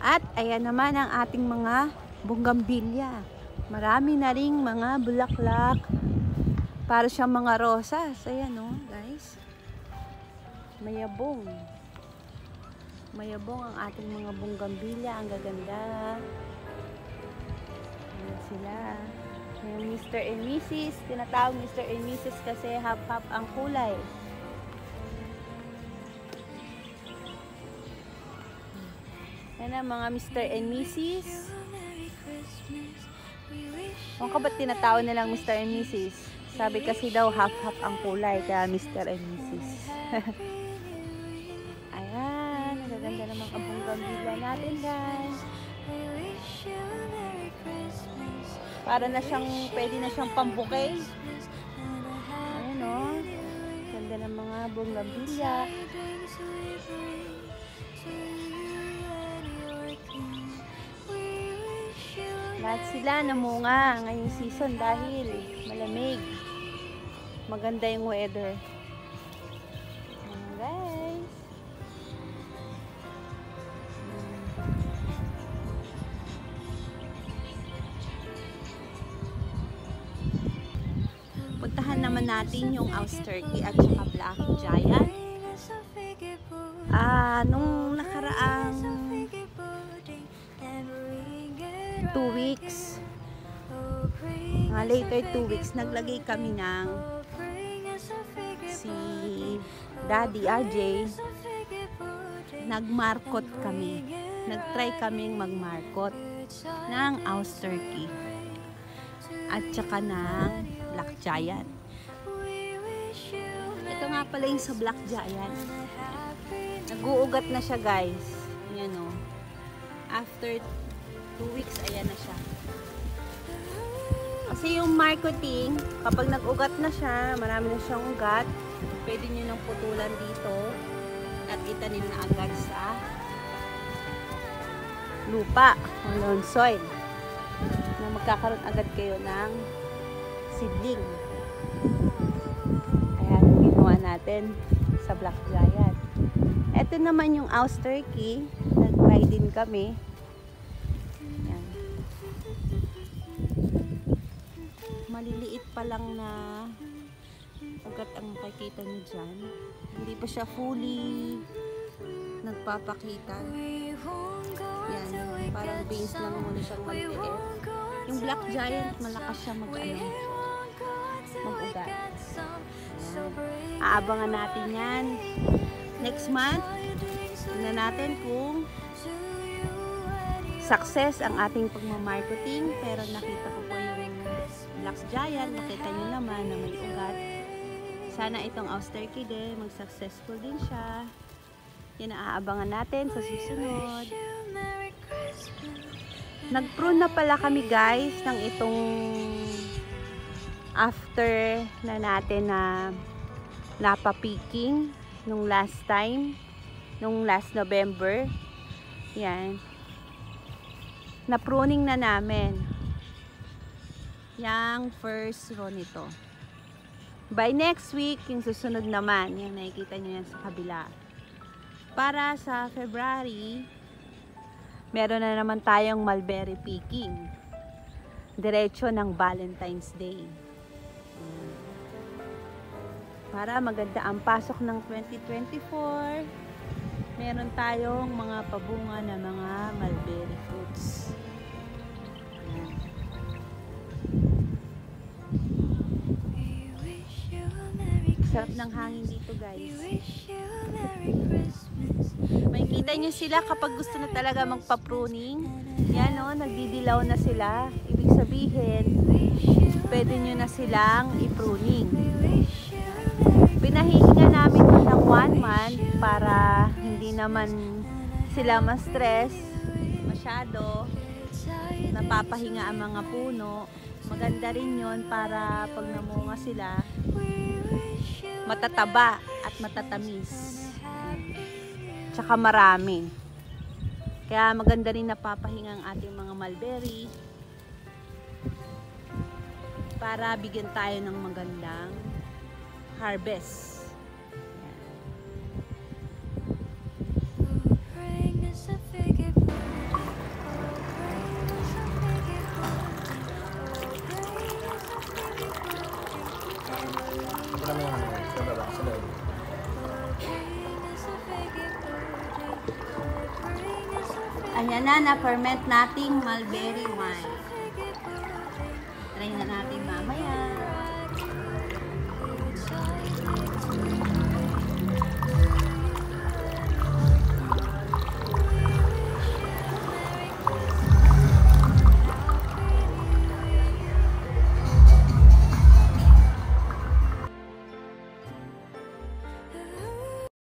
At ayan naman ang ating mga bougainvillea. Marami na ring mga bulaklak. Para siyang mga rosas. Ayan o, guys. Mayabong. Mayabong ang ating mga bougainvillea. Ang gaganda. Ayan sila. Yung Mr. and Mrs. Tinatawag Mr. and Mrs. kasi half-half ang kulay. Yan ang mga Mr. and Mrs. Kung ka ba't tinatawag nilang Mr. and Mrs.? Sabi kasi daw half-half ang kulay kaya Mr. and Mrs. Ayan, nagaganda naman ang bougainvillea natin, guys. Para na siyang, pwede na siyang pambuke. Ayan o. Ganda ng mga bougainvillea. Lahat sila namunga ngayong season dahil malamig. Maganda yung weather. Ayan, guys. Puntahan naman natin yung Austerky at saka Black Giant. Nung nakaraang 2 weeks, later 2 weeks, naglagay kami ng si Daddy RJ, nagmarkot kami. Nagtry kaming magmarkot ng Austerky at saka ng Black Giant. Ito nga pala yung sa Black Giant. Nag-uugat na siya, guys. Ayan o. After 2 weeks, ayan na siya. Kasi yung marketing, kapag nag-ugat na siya, marami na siyang ugat, pwede nyo nang putulan dito at itanim na agad sa lupa o lawn soil na magkakaroon agad kayo ng seedling. Kaya ginawa natin sa Black Giant. Ito naman yung Austerky. Nag-try din kami. Yan. Maliliit pa lang na ugat ang makikita nyo dyan. Hindi pa siya fully nagpapakita. Yan. Parang veins lang muna siyang maliit. Yung Black Giant, malakas siya mag-ugat. Aabangan natin yan. Next month, tingnan natin kung success ang ating pagmamarketing. Pero nakita ko po yung Black Giant. Nakita nyo naman na may ugat. Sana itong Austerky din, mag-successful din siya. Yan ang aabangan natin sa susunod. Nag-prune na pala kami, guys, ng itong after na natin na napapiking nung last time, nung last November. Yan. Na-pruning na namin yung first row nito. By next week, yung susunod naman, yung nakikita nyo yan sa kabila. Para sa February, meron na naman tayong mulberry picking. Diretso ng Valentine's Day. Para maganda ang pasok ng 2024, meron tayong mga pabunga na mga mulberry fruits. Sarap ng hangin dito, guys. Makikita nyo sila kapag gusto na talaga magpa-pruning. Yan o, nagdidilaw na sila. Ibig sabihin, pwede nyo na silang i-pruning. Pinahinga namin ng 1 month para hindi naman sila ma-stress masyado. Napapahinga ang mga puno. Maganda rin yun para pag namunga sila, matataba at matatamis. Tsaka marami. Kaya maganda rin napapahinga ang ating mga mulberry para bigyan tayo ng magandang harvest. Ayan na, na-ferment nating mulberry wine.